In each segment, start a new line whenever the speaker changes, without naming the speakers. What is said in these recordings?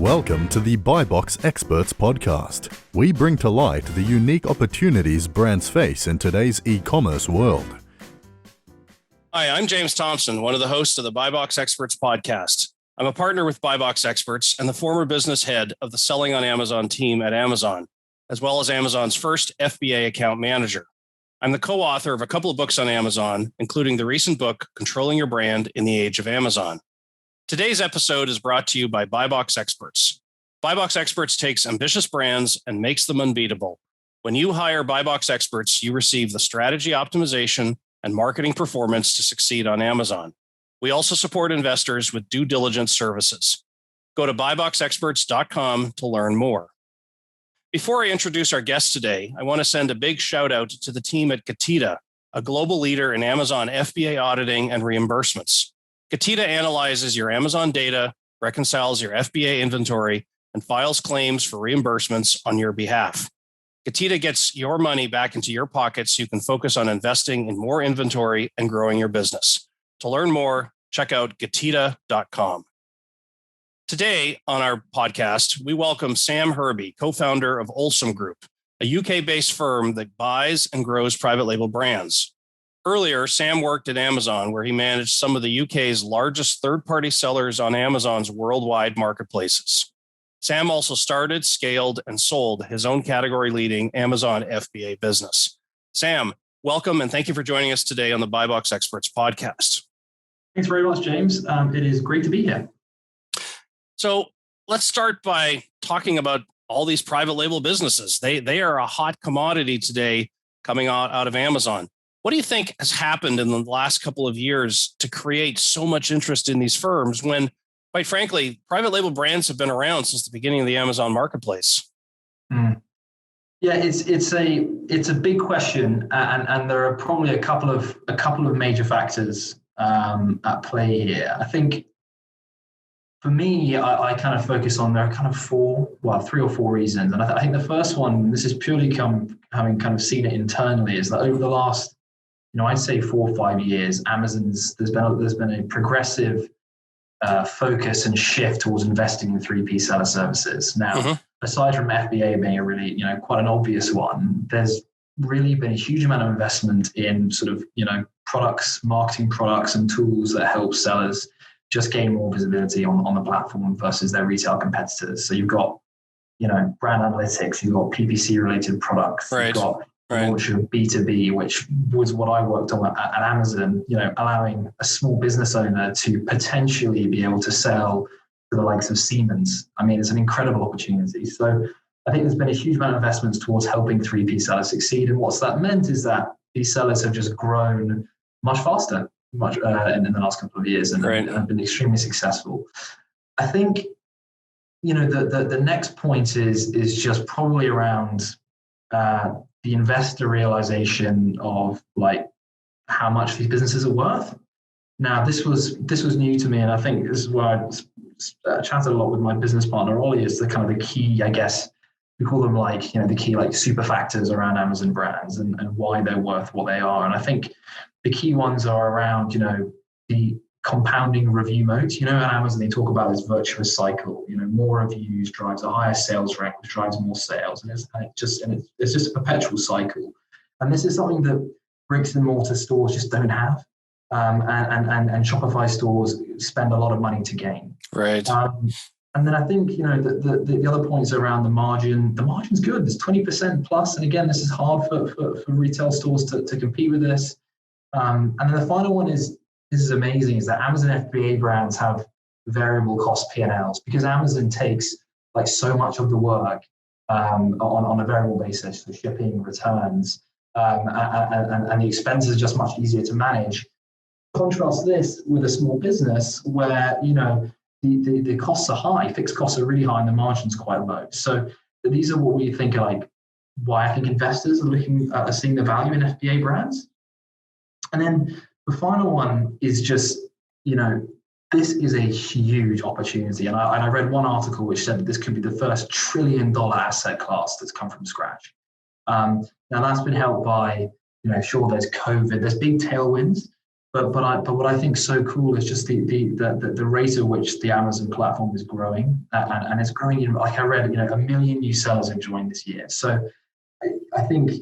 Welcome to the BuyBox Experts podcast. We bring to light the unique opportunities brands face in today's e-commerce world.
Hi, I'm James Thompson, one of the hosts of the BuyBox Experts podcast. I'm a partner with BuyBox Experts and the former business head of the Selling on Amazon team at Amazon, as well as Amazon's first FBA account manager. I'm the co-author of a couple of books on Amazon, including the recent book, Controlling Your Brand in the Age of Amazon. Today's episode is brought to you by BuyBox Experts. BuyBox Experts takes ambitious brands and makes them unbeatable. When you hire BuyBox Experts, you receive the strategy optimization and marketing performance to succeed on Amazon. We also support investors with due diligence services. Go to buyboxexperts.com to learn more. Before I introduce our guest today, I want to send a big shout out to the team at Getita, a global leader in Amazon FBA auditing and reimbursements. Getita analyzes your Amazon data, reconciles your FBA inventory, and files claims for reimbursements on your behalf. Getita gets your money back into your pocket so you can focus on investing in more inventory and growing your business. To learn more, check out getita.com. Today on our podcast, we welcome Sam Herby, co-founder of Olsum Group, a UK-based firm that buys and grows private label brands. Earlier, Sam worked at Amazon, where he managed some of the UK's largest third-party sellers on Amazon's worldwide marketplaces. Sam also started, scaled, and sold his own category-leading Amazon FBA business. Sam, welcome, and thank you for joining us today on the BuyBox Experts podcast.
Thanks very much, James. It is great to be here.
So let's start by talking about all these private label businesses. They are a hot commodity today coming out of Amazon. What do you think has happened in the last couple of years to create so much interest in these firms when, quite frankly, private label brands have been around since the beginning of the Amazon marketplace?
Yeah, it's a big question, and there are probably a couple of major factors at play here. I think for me, I kind of focus on there are kind of three or four reasons, and I think the first one, this is purely having kind of seen it internally, is that over the last I'd say 4 or 5 years, there's been a progressive focus and shift towards investing in 3P seller services. Now, aside from FBA being a really, quite an obvious one, there's really been a huge amount of investment in sort of, products, marketing products and tools that help sellers just gain more visibility on the platform versus their retail competitors. So you've got, brand analytics, you've got PPC related products,
right.
You've got launch of B2B, which was what I worked on at Amazon, allowing a small business owner to potentially be able to sell to the likes of Siemens. I mean, it's an incredible opportunity. So I think there's been a huge amount of investments towards helping 3P sellers succeed. And what's that meant is that these sellers have just grown much faster, in the last couple of years and have been extremely successful. I think, the next point is just probably around the investor realization of how much these businesses are worth. Now, this was new to me, and I think this is where I chatted a lot with my business partner Ollie. Is the kind of the key, I guess we call them the key super factors around Amazon brands and why they're worth what they are. And I think the key ones are around the compounding review modes. At Amazon they talk about this virtuous cycle. More reviews drives a higher sales rank, which drives more sales, and it's just a perpetual cycle. And this is something that bricks and mortar stores just don't have, and Shopify stores spend a lot of money to gain.
Right.
And then I think the other points around the margin. The margin's good. There's 20% plus, and again, this is hard for retail stores to compete with this. And then the final one is. This is amazing, is that Amazon FBA brands have variable cost P&Ls because Amazon takes so much of the work on a variable basis for shipping, returns, and the expenses are just much easier to manage. Contrast this with a small business where, the costs are high, fixed costs are really high and the margin's quite low. So these are what we think are why I think investors are seeing the value in FBA brands. And then the final one is just, this is a huge opportunity. And I read one article which said that this could be the first $1 trillion asset class that's come from scratch. Now that's been helped by, sure, there's COVID, there's big tailwinds, But what I think is so cool is just the rate at which the Amazon platform is growing, and it's growing. Like I read, 1 million new sellers have joined this year. So I think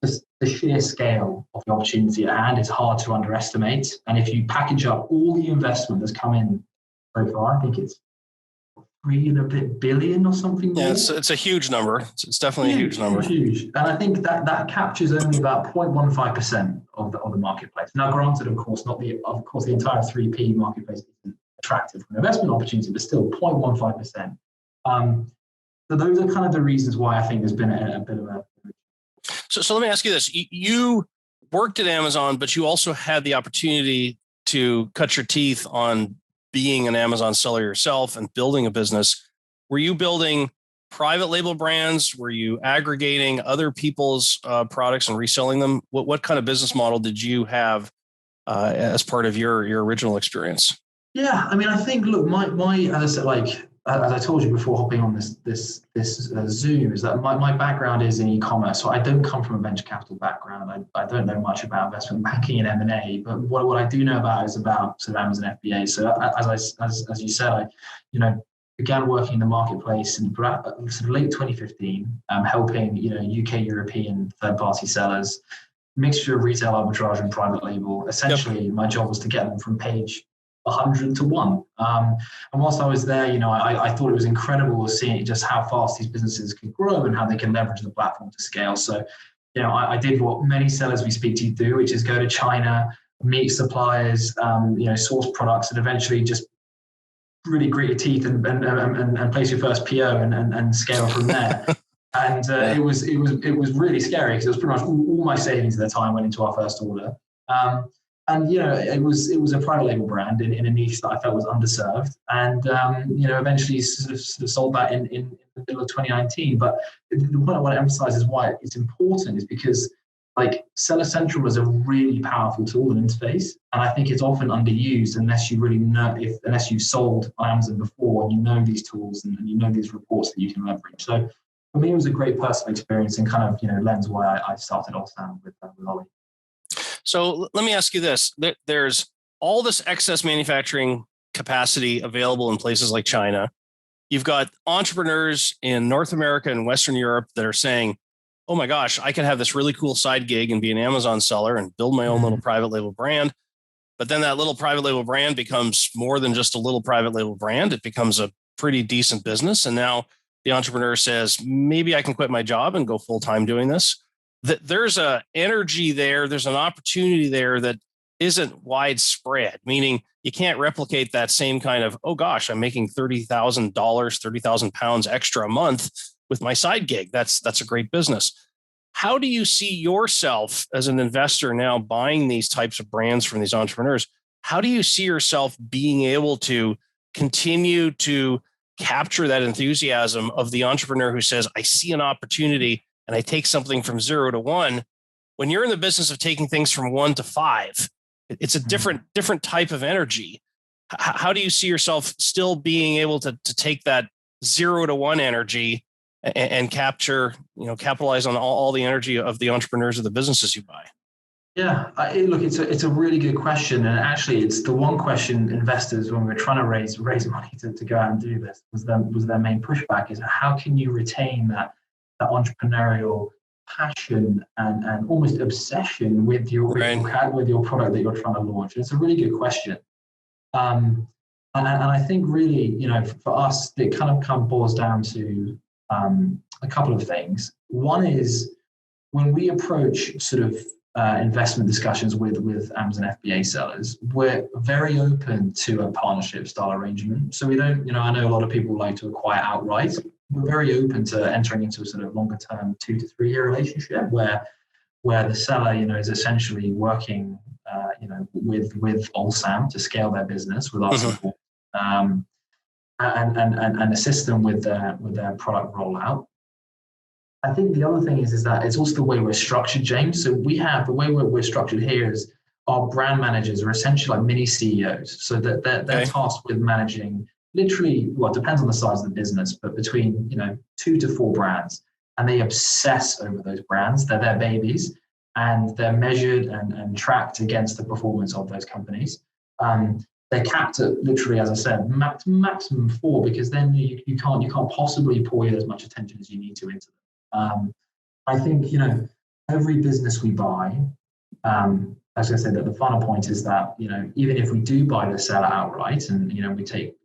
the sheer scale of the opportunity at hand is hard to underestimate. And if you package up all the investment that's come in so far, I think it's 3 and a bit billion or something.
Yeah, it's a huge number. It's definitely a huge number.
Huge. And I think that captures only about 0.15% of the marketplace. Now, granted, of course, the entire 3P marketplace isn't attractive from an investment opportunity, but still 0.15%. So those are kind of the reasons why I think there's been a bit of a.
So let me ask you this. You worked at Amazon, but you also had the opportunity to cut your teeth on being an Amazon seller yourself and building a business. Were you building private label brands? Were you aggregating other people's products and reselling them? What kind of business model did you have as part of your original experience?
Yeah, I mean, I think, look, my as I said, as I told you before hopping on this Zoom, is that my background is in e-commerce. So I don't come from a venture capital background. I don't know much about investment banking and M&A, but what I do know about is about sort of Amazon FBA. So as you said, I began working in the marketplace in sort of late 2015, helping UK European third-party sellers, mixture of retail arbitrage and private label. Essentially, my job was to get them from page 100 to 1. And whilst I was there, I thought it was incredible seeing just how fast these businesses can grow and how they can leverage the platform to scale. So, I did what many sellers we speak to do, which is go to China, meet suppliers, source products, and eventually just really grit your teeth and place your first PO and scale from there. And it was really scary because it was pretty much all my savings at the time went into our first order. And it was a private label brand in a niche that I felt was underserved, and eventually sort of sold that in the middle of 2019. But the point I want to emphasize is why it's important is because Seller Central is a really powerful tool and interface, and I think it's often underused unless you really know unless you've sold on Amazon before and you know these tools and you know these reports that you can leverage. So for me, it was a great personal experience and kind of lends why I started Allsam with Ollie.
So let me ask you this. There's all this excess manufacturing capacity available in places like China. You've got entrepreneurs in North America and Western Europe that are saying, oh my gosh, I could have this really cool side gig and be an Amazon seller and build my own little private label brand. But then that little private label brand becomes more than just a little private label brand. It becomes a pretty decent business. And now the entrepreneur says, maybe I can quit my job and go full time doing this. That there's an energy there, there's an opportunity there that isn't widespread, meaning you can't replicate that same kind of, oh gosh, I'm making $30,000, 30,000 pounds extra a month with my side gig. That's a great business. How do you see yourself as an investor now buying these types of brands from these entrepreneurs? How do you see yourself being able to continue to capture that enthusiasm of the entrepreneur who says, I see an opportunity and I take something from 0 to 1, when you're in the business of taking things from 1 to 5, it's a different type of energy. How do you see yourself still being able to take that 0 to 1 energy and capitalize on all the energy of the entrepreneurs of the businesses you buy?
Yeah, look, it's a really good question, and actually, it's the one question investors, when we're trying to raise money to go out and do this, was their main pushback is how can you retain that entrepreneurial passion and almost obsession with your product that you're trying to launch. And it's a really good question. And I think really, for us, it kind of boils down to a couple of things. One is when we approach sort of investment discussions with Amazon FBA sellers, we're very open to a partnership style arrangement. So we don't, I know a lot of people like to acquire outright. We're very open to entering into a sort of longer term 2 to 3 year relationship where the seller, is essentially working, with Allsam to scale their business with our support, and assist them with their product rollout. I think the other thing is that it's also the way we're structured, James. So the way we're structured here is our brand managers are essentially like mini CEOs. So that they're tasked with managing literally, well, it depends on the size of the business, but between 2 to 4 brands, and they obsess over those brands. They're their babies, and they're measured and tracked against the performance of those companies. They're capped at literally, as I said, maximum 4, because then you can't possibly pour as much attention as you need to into them. I think every business we buy, as I said, that the final point is that even if we do buy the seller outright and we take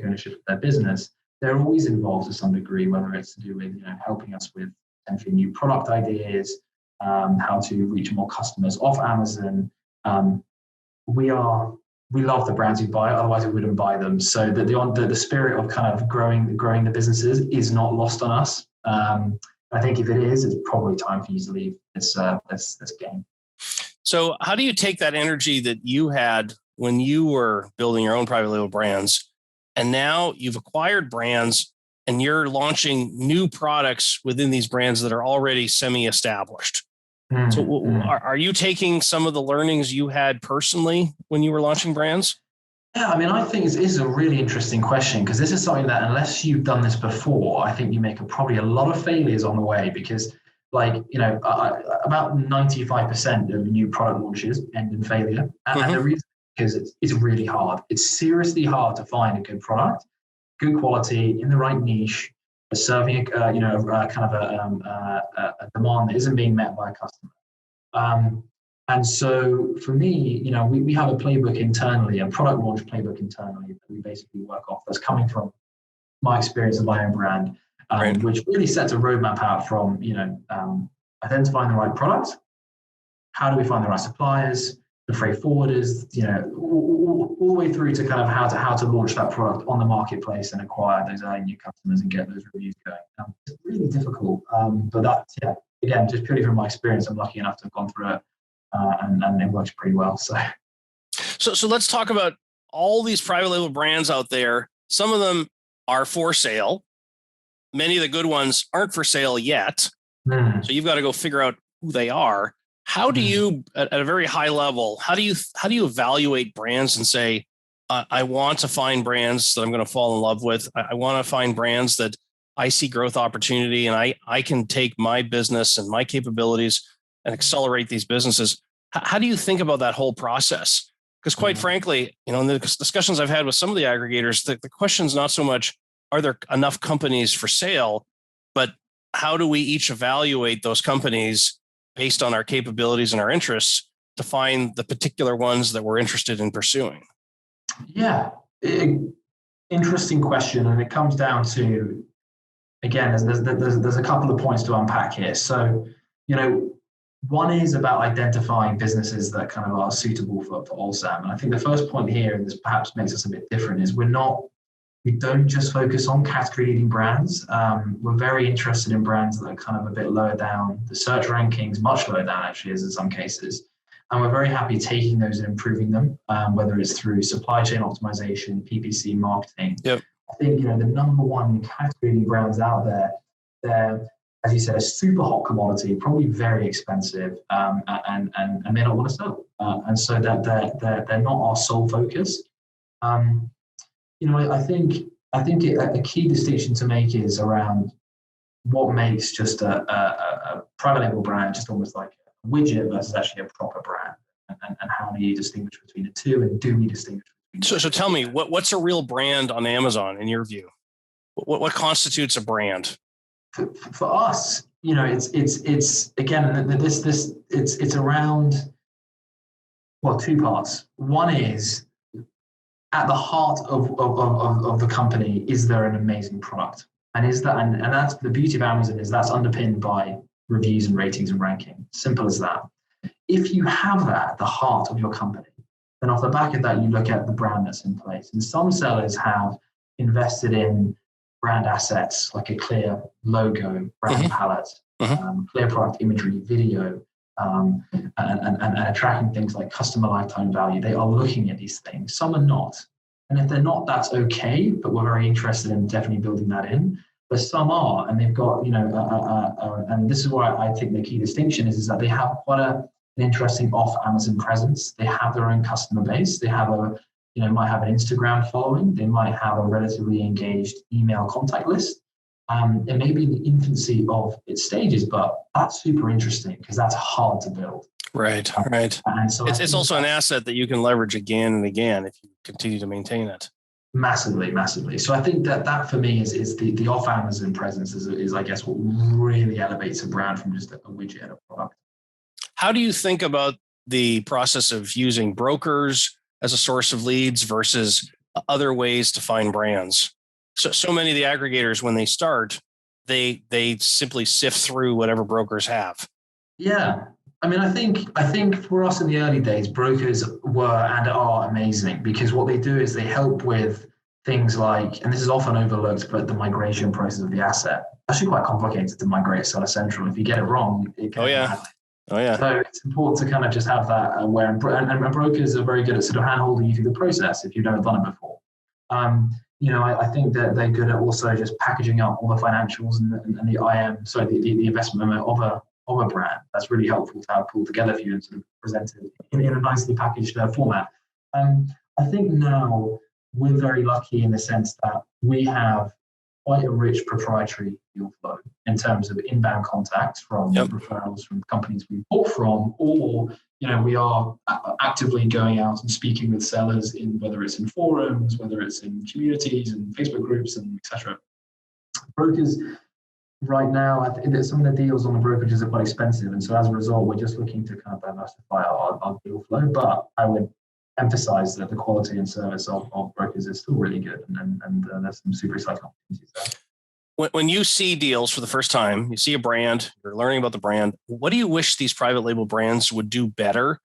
ownership of their business, they're always involved to some degree, whether it's to do with helping us with potentially new product ideas, how to reach more customers off Amazon. We love the brands we buy, otherwise we wouldn't buy them. So the spirit of kind of growing the businesses is not lost on us. I think if it is, it's probably time for you to leave this game.
So how do you take that energy that you had when you were building your own private label brands, and now you've acquired brands and you're launching new products within these brands that are already semi-established? So are you taking some of the learnings you had personally when you were launching brands?
Yeah, I mean, I think it's a really interesting question, because this is something that unless you've done this before, I think you make probably a lot of failures on the way, because about 95% of new product launches end in failure. And the reason is because it's really hard. It's seriously hard to find a good product, good quality, in the right niche, serving a demand that isn't being met by a customer. And so for me, we have a playbook internally, a product launch playbook internally that we basically work off, that's coming from my experience of my own brand, which really sets a roadmap out from, identifying the right product, how do we find the right suppliers, the freight forwarders, all the way through to kind of how to launch that product on the marketplace and acquire those early new customers and get those reviews going. It's really difficult, but that's, again, just purely from my experience, I'm lucky enough to have gone through it, and it works pretty well. So
let's talk about all these private label brands out there. Some of them are for sale. Many of the good ones aren't for sale yet. So you've got to go figure out who they are. How do you, at a very high level, how do you evaluate brands and say, I want to find brands that I'm going to fall in love with. I want to find brands that I see growth opportunity, and I can take my business and my capabilities and accelerate these businesses. How do you think about that whole process? Because quite frankly, in the discussions I've had with some of the aggregators, the question's not so much, are there enough companies for sale, but how do we each evaluate those companies based on our capabilities and our interests to find the particular ones that we're interested in pursuing?
Yeah, interesting question. And it comes down to, again, there's a couple of points to unpack here. So, one is about identifying businesses that kind of are suitable for Allsam. And I think the first point here, and this perhaps makes us a bit different, is we don't just focus on category leading brands. We're very interested in brands that are kind of a bit lower down the search rankings, much lower down actually, as in some cases. And we're very happy taking those and improving them, whether it's through supply chain optimization, PPC marketing. Yep. I think, the number one category leading brands out there, they're, as you said, a super hot commodity, probably very expensive, and may not want to sell. And so that they're not our sole focus. I think a key distinction to make is around what makes just a private label brand just almost like a widget versus actually a proper brand, and how do you distinguish between the two, and do we distinguish between the
So tell me, what's a real brand on Amazon in your view? What constitutes a brand?
For us, it's again, it's around, well, two parts. One is, at the heart of the company, is there an amazing product? And that's the beauty of Amazon, is that's underpinned by reviews and ratings and ranking. Simple as that. If you have that at the heart of your company, then off the back of that, you look at the brand that's in place. And some sellers have invested in brand assets like a clear logo, brand palette, clear product imagery, video, and tracking things like customer lifetime value. They are looking at these things. Some are not. And if they're not, that's okay, but we're very interested in definitely building that in. But some are, and they've got, and this is why I think the key distinction is that they have quite an interesting off Amazon presence. They have their own customer base. They have might have an Instagram following. They might have a relatively engaged email contact list. It may be in the infancy of its stages, but that's super interesting because that's hard to build.
Right, right.
And so
it's also an asset that you can leverage again and again if you continue to maintain it.
Massively, massively. So I think that for me is the off Amazon presence is I guess what really elevates a brand from just a widget and a product.
How do you think about the process of using brokers as a source of leads versus other ways to find brands? So many of the aggregators, when they start, they simply sift through whatever brokers have.
Yeah. I mean, I think for us in the early days, brokers were and are amazing because what they do is they help with things like, and this is often overlooked, but the migration process of the asset. Actually quite complicated to migrate Seller Central. If you get it wrong, it can happen.
Oh yeah.
So it's important to kind of just have that aware, and brokers are very good at sort of hand-holding you through the process if you've never done it before. I think that they're good at also just packaging up all the financials and the investment memo of a brand. That's really helpful to have pulled together for you and sort of presented in a nicely packaged format. I think now we're very lucky in the sense that we have quite a rich proprietary deal flow in terms of inbound contacts from referrals from companies we bought from, or we are actively going out and speaking with sellers in whether it's in forums, whether it's in communities and Facebook groups and etc. Brokers right now, I think that some of the deals on the brokerages are quite expensive, and so as a result, we're just looking to kind of diversify our deal flow. But I would emphasize that the quality and service of brokers is still really good, and there's some super exciting opportunities there.
When you see deals for the first time, you see a brand, you're learning about the brand. What do you wish these private label brands would do better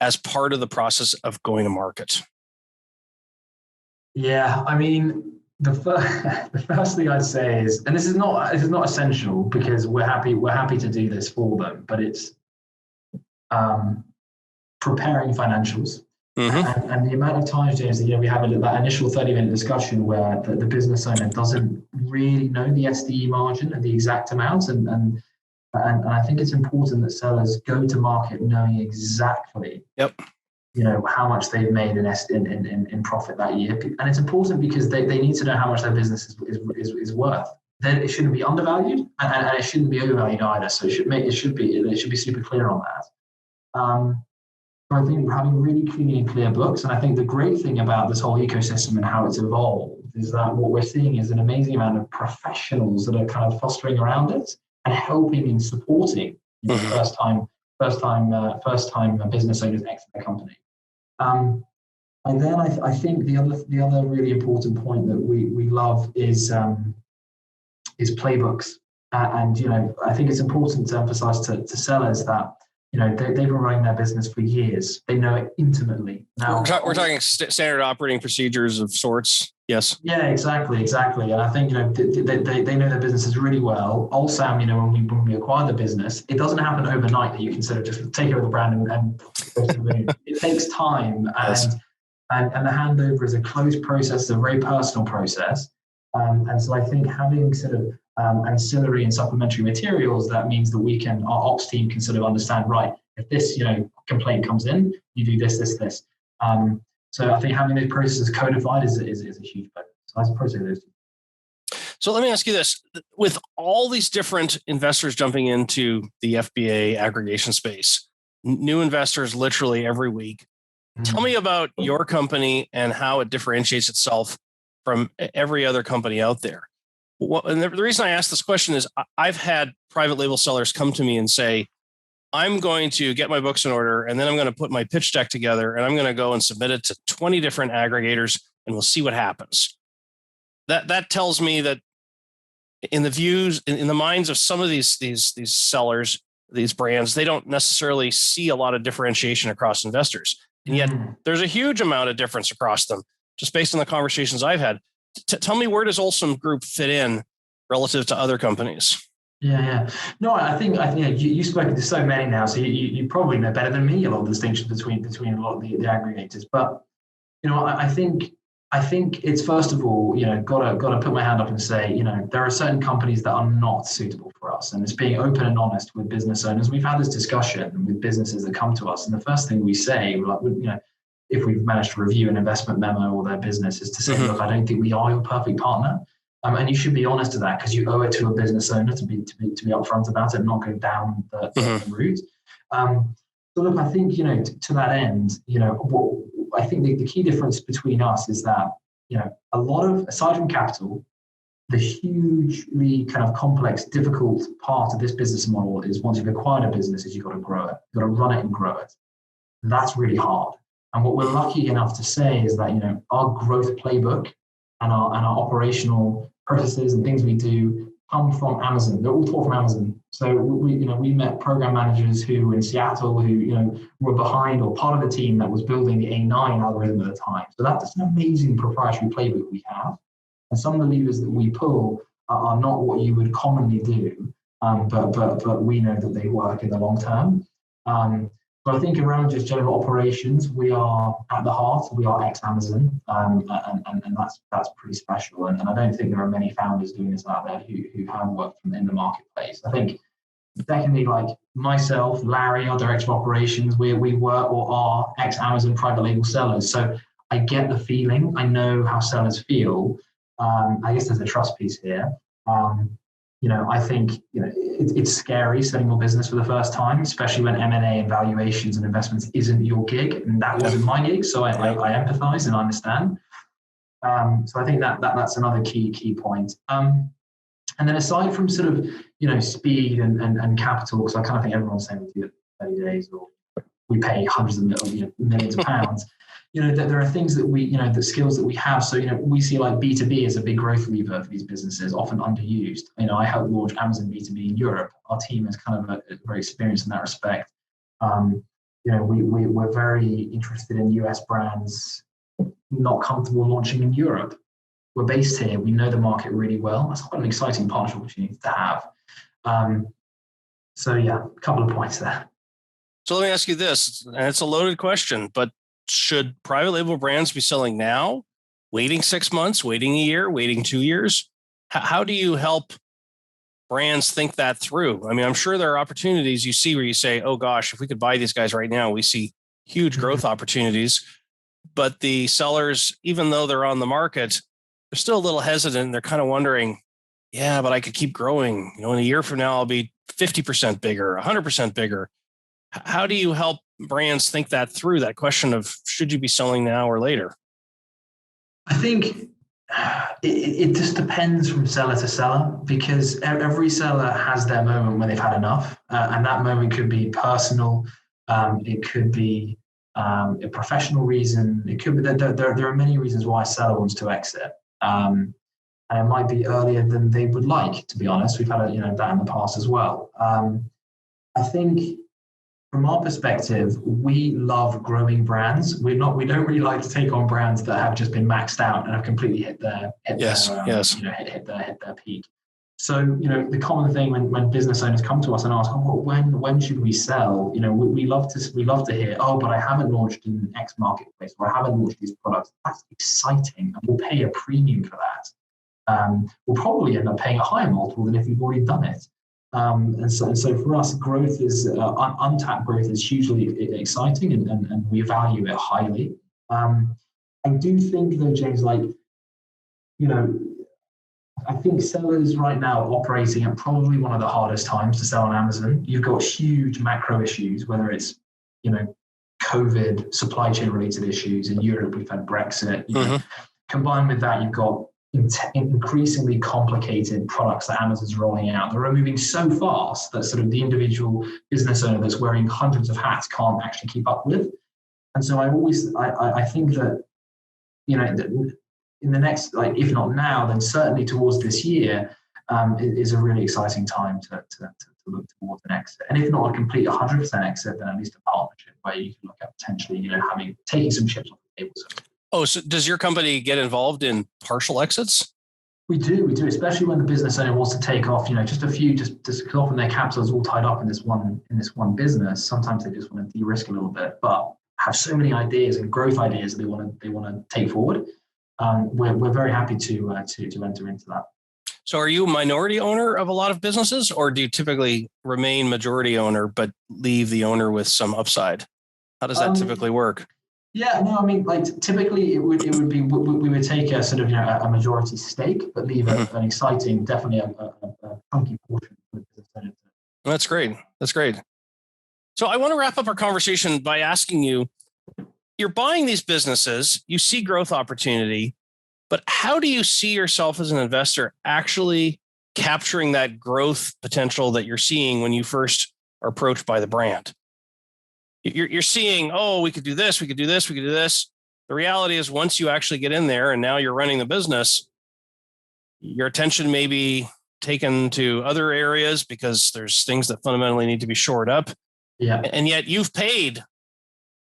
as part of the process of going to market?
Yeah, I mean, the first thing I'd say is, and this is not essential because we're happy to do this for them, but it's preparing financials. Mm-hmm. And the amount of times, James, that we have that initial 30-minute discussion where the business owner doesn't really know the SDE margin and the exact amount, and I think it's important that sellers go to market knowing exactly how much they've made in profit that year. And it's important because they need to know how much their business is worth. Then it shouldn't be undervalued and it shouldn't be overvalued either. So it should be super clear on that. So I think having really clean and clear books, and I think the great thing about this whole ecosystem and how it's evolved is that what we're seeing is an amazing amount of professionals that are kind of fostering around it and helping and supporting first time business owners exit their company. And then I think the other really important point that we love is playbooks. And I think it's important to emphasize to sellers that they've been running their business for years. They know it intimately. Now
we're talking standard operating procedures of sorts. Yes.
Yeah, exactly. And I think they know their businesses really well. Sam, when we acquire the business, it doesn't happen overnight that you can sort of just take over the brand and go to the moon. It takes time, and the handover is a closed process, it's a very personal process. And so I think having sort of ancillary and supplementary materials, that means that our ops team can sort of understand, right, if this, complaint comes in, you do this. So I think having those processes codified is a huge benefit. So I suppose those two.
So let me ask you this. With all these different investors jumping into the FBA aggregation space, new investors literally every week, tell me about your company and how it differentiates itself from every other company out there. And the reason I ask this question is I've had private label sellers come to me and say, I'm going to get my books in order, and then I'm going to put my pitch deck together, and I'm going to go and submit it to 20 different aggregators, and we'll see what happens. That tells me that in the minds of some of these sellers, these brands, they don't necessarily see a lot of differentiation across investors. And yet there's a huge amount of difference across them, just based on the conversations I've had. Tell me, where does Olson Group fit in relative to other companies?
Yeah. No, I think you've spoken to so many now, so you probably know better than me a lot of the distinctions between a lot of the aggregators. But I think it's, first of all, gotta put my hand up and say, there are certain companies that are not suitable for us, and it's being open and honest with business owners. We've had this discussion with businesses that come to us, and the first thing we say, if we've managed to review an investment memo or their business, is to say, look, I don't think we are your perfect partner. And you should be honest to that because you owe it to a business owner to be upfront about it and not go down the route. So look, I think, to that end, I think the key difference between us is that, a lot of, aside from capital, the hugely kind of complex, difficult part of this business model is once you've acquired a business is you've got to grow it. You've got to run it and grow it. That's really hard. And what we're lucky enough to say is that, our growth playbook and our operational processes and things we do come from Amazon. They're all taught from Amazon. So we met program managers who were in Seattle who, were behind or part of the team that was building the A9 algorithm at the time. So that's an amazing proprietary playbook we have. And some of the levers that we pull are not what you would commonly do, but we know that they work in the long term. But I think around just general operations, we are at the heart. We are ex-Amazon, and that's pretty special. And I don't think there are many founders doing this out there who have worked in the marketplace. I think, secondly, like myself, Larry, our director of operations, we were or are ex-Amazon private label sellers. So I get the feeling. I know how sellers feel. I guess there's a trust piece here. I think it's scary setting your business for the first time, especially when M&A and valuations and investments isn't your gig, and that wasn't my gig. So I empathize and understand. So I think that's another key point. And then aside from sort of speed and capital, because I kind of think everyone's saying we do it 30 days or we pay hundreds of millions of pounds. There are things that the skills that we have. So, we see like B2B as a big growth lever for these businesses, often underused. I helped launch Amazon B2B in Europe. Our team is kind of very experienced in that respect. We're very interested in US brands, not comfortable launching in Europe. We're based here. We know the market really well. That's quite an exciting partnership opportunity to have. So yeah, a couple of points there.
So let me ask you this, and it's a loaded question, but should private label brands be selling now, waiting 6 months, waiting a year, waiting 2 years? How do you help brands think that through? I mean, I'm sure there are opportunities you see where you say, oh gosh, if we could buy these guys right now, we see huge growth opportunities. But the sellers, even though they're on the market, they're still a little hesitant. They're kind of wondering, yeah, but I could keep growing. In a year from now, I'll be 50% bigger, 100% bigger. How do you help brands think that through, that question of should you be selling now or later?
I think it just depends from seller to seller, because every seller has their moment when they've had enough. And that moment could be personal. It could be a professional reason. It could be that there are many reasons why a seller wants to exit. And it might be earlier than they would like, to be honest. We've had that in the past as well. I think from our perspective, we love growing brands. We don't really like to take on brands that have just been maxed out and have completely hit their peak. So the common thing when business owners come to us and ask, when should we sell? We love to hear, oh, but I haven't launched in X marketplace, or I haven't launched these products. That's exciting, and we'll pay a premium for that. We'll probably end up paying a higher multiple than if you've already done it. And so for us, growth is untapped growth is hugely exciting, and we value it highly. I do think though, James, I think sellers right now are operating at probably one of the hardest times to sell on Amazon. You've got huge macro issues, whether it's COVID, supply chain related issues. In Europe, we've had Brexit. Combined with that, you've got increasingly complicated products that Amazon's rolling out. They're moving so fast that sort of the individual business owner that's wearing hundreds of hats can't actually keep up with. And so I think that, in the next, if not now, then certainly towards this year, is a really exciting time to look towards an exit. And if not a complete 100% exit, then at least a partnership where you can look at potentially, taking some chips off the table.
Oh, so does your company get involved in partial exits?
We do, especially when the business owner wants to take off, just a few, just because often their capital is all tied up in this one business. Sometimes they just want to de-risk a little bit, but have so many ideas and growth ideas that they want to take forward. We're very happy to enter into that.
So are you a minority owner of a lot of businesses, or do you typically remain majority owner but leave the owner with some upside? How does that typically work?
Yeah, no, I mean, like typically it would be we would take a sort of a majority stake, but leave an exciting, definitely a chunky portion for the business owner.
That's great. That's great. So I want to wrap up our conversation by asking you, you're buying these businesses, you see growth opportunity, but how do you see yourself as an investor actually capturing that growth potential that you're seeing when you first are approached by the brand? You're seeing, oh, we could do this, we could do this, we could do this. The reality is once you actually get in there and now you're running the business, your attention may be taken to other areas because there's things that fundamentally need to be shored up.
Yeah.
And yet you've paid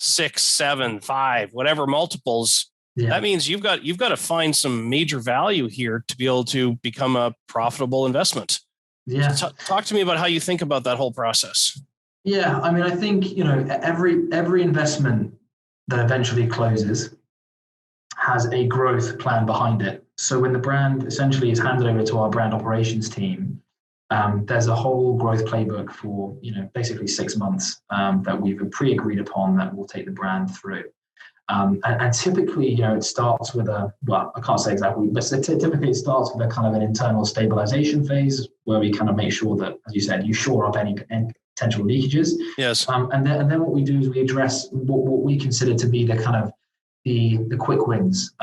6, 7, 5, whatever multiples.
Yeah.
That means you've got to find some major value here to be able to become a profitable investment.
Yeah.
So talk to me about how you think about that whole process.
Yeah, I mean, I think every investment that eventually closes has a growth plan behind it. So when the brand essentially is handed over to our brand operations team, there's a whole growth playbook for basically 6 months that we've pre-agreed upon that will take the brand through. And typically, it starts with I can't say exactly, but typically it starts with a kind of an internal stabilization phase where we kind of make sure that, as you said, you shore up any potential leakages.
Yes.
And then what we do is we address what we consider to be the kind of the quick wins,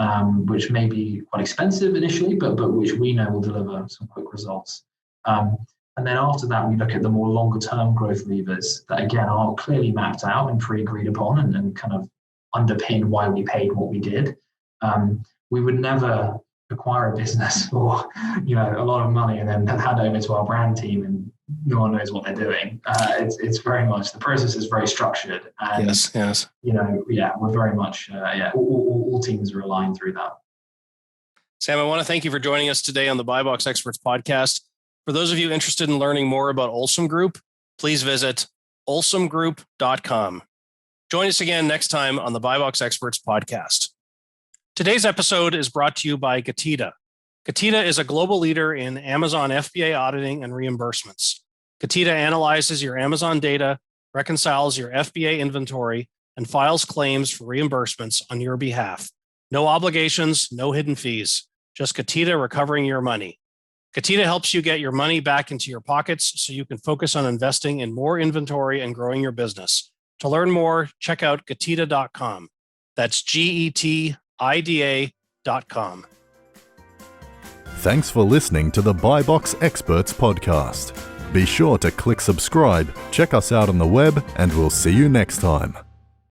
which may be quite expensive initially, but which we know will deliver some quick results. And then after that, we look at the more longer term growth levers that again are clearly mapped out and pre-agreed upon and kind of underpin why we paid what we did. We would never acquire a business for a lot of money and then hand over to our brand team and no one knows what they're doing. It's very much, the process is very structured. And,
yes.
We're very much, all teams are aligned through that.
Sam, I want to thank you for joining us today on the BuyBox Experts podcast. For those of you interested in learning more about Olsum Group, please visit olsumgroup.com. Join us again next time on the BuyBox Experts podcast. Today's episode is brought to you by Getida. Getida is a global leader in Amazon FBA auditing and reimbursements. Getida analyzes your Amazon data, reconciles your FBA inventory, and files claims for reimbursements on your behalf. No obligations, no hidden fees, just Getida recovering your money. Getida helps you get your money back into your pockets so you can focus on investing in more inventory and growing your business. To learn more, check out Getida.com. That's GETIDA.com.
Thanks for listening to the BuyBox Experts podcast. Be sure to click subscribe, check us out on the web, and we'll see you next time.